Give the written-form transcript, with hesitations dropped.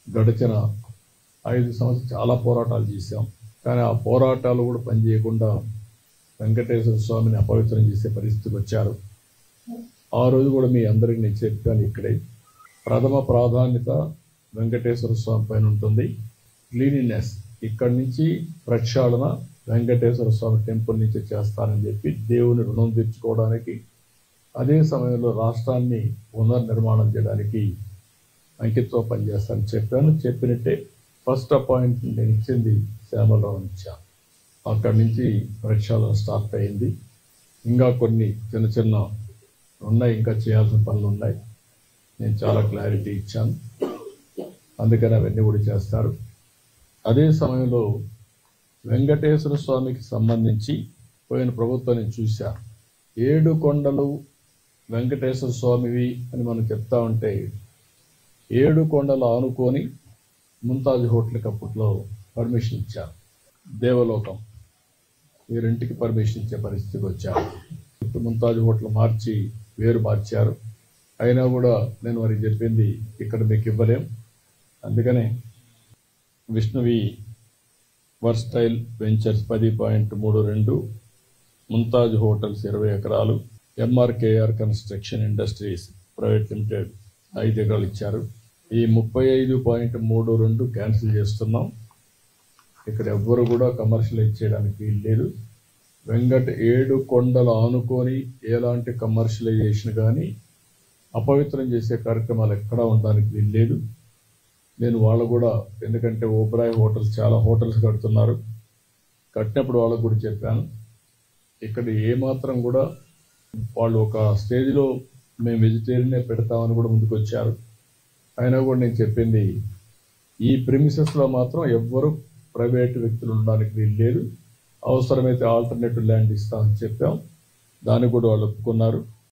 గడిచిన 5 సంవత్సరాలు చాలా పోరాటాలు చేశాం. కానీ ఆ పోరాటాలు కూడా పనిచేయకుండా వెంకటేశ్వర స్వామిని అపవిత్రం చేసే పరిస్థితికి వచ్చారు. ఆ రోజు కూడా మీ అందరికీ నేను చెప్పాను, ఇక్కడే ప్రథమ ప్రాధాన్యత వెంకటేశ్వర స్వామి పైన ఉంటుంది. క్లీనినెస్ ఇక్కడి నుంచి ప్రక్షాళన వెంకటేశ్వర స్వామి టెంపుల్ నుంచి చేస్తానని చెప్పి దేవుని రుణం తీర్చుకోవడానికి, అదే సమయంలో రాష్ట్రాన్ని పునర్నిర్మాణం చేయడానికి అంకితో పనిచేస్తానని చెప్పాను. చెప్పినట్టే ఫస్ట్ అపాయింట్మెంట్ నేను ఇచ్చింది శ్యామలరావు ఇచ్చాను. అక్కడి నుంచి ప్రక్షాళన స్టార్ట్ అయింది. ఇంకా కొన్ని చిన్న చిన్న ఉన్నాయి, ఇంకా చేయాల్సిన పనులు ఉన్నాయి. నేను చాలా క్లారిటీ ఇచ్చాను, అందుకని అవన్నీ కూడా చేస్తారు. అదే సమయంలో వెంకటేశ్వర స్వామికి సంబంధించి పోయిన ప్రభుత్వం నేను చూశాను. 7 కొండలు వెంకటేశ్వర స్వామివి అని మనం చెప్తా ఉంటే 7 కొండలు ఆనుకొని ముంతాజ్ హోటల్కి అప్పట్లో పర్మిషన్ ఇచ్చారు. దేవలోకం ఈ రెంటికి పర్మిషన్ ఇచ్చే పరిస్థితికి వచ్చారు. ఇప్పుడు ముంతాజ్ హోటల్ మార్చారు. అయినా కూడా నేను వారికి చెప్పింది ఇక్కడ మీకు ఇవ్వలేం. అందుకనే విష్ణువి వర్స్టైల్ వెంచర్స్ 10.32, ముంతాజ్ హోటల్స్ 20 ఎకరాలు, MRKR construction industries private limited 5 ఎకరాలు ఇచ్చారు. ఈ 35.32 క్యాన్సిల్ చేస్తున్నాం. ఇక్కడ ఎవ్వరు కూడా కమర్షియలైజ్ చేయడానికి వీలు లేదు. 7 కొండలు ఆనుకొని ఎలాంటి కమర్షియలైజేషన్ కానీ అపవిత్రం చేసే కార్యక్రమాలు ఎక్కడా ఉండడానికి వీలు లేదు. నేను వాళ్ళు కూడా, ఎందుకంటే ఓబ్రాయ్ హోటల్స్ చాలా హోటల్స్ కడుతున్నారు, కట్టినప్పుడు వాళ్ళకు కూడా చెప్పాను, ఇక్కడ ఏమాత్రం కూడా వాళ్ళు ఒక స్టేజ్లో మేము వెజిటేరియనే పెడతామని కూడా ముందుకు వచ్చారు. అయినా కూడా నేను చెప్పింది ఈ ప్రిమిసెస్లో మాత్రం ఎవ్వరు ప్రైవేటు వ్యక్తులు ఉండడానికి వీలు లేదు. అవసరమైతే ఆల్టర్నేటివ్ ల్యాండ్ ఇస్తామని చెప్పాం. దాన్ని కూడా వాళ్ళు ఒప్పుకున్నారు.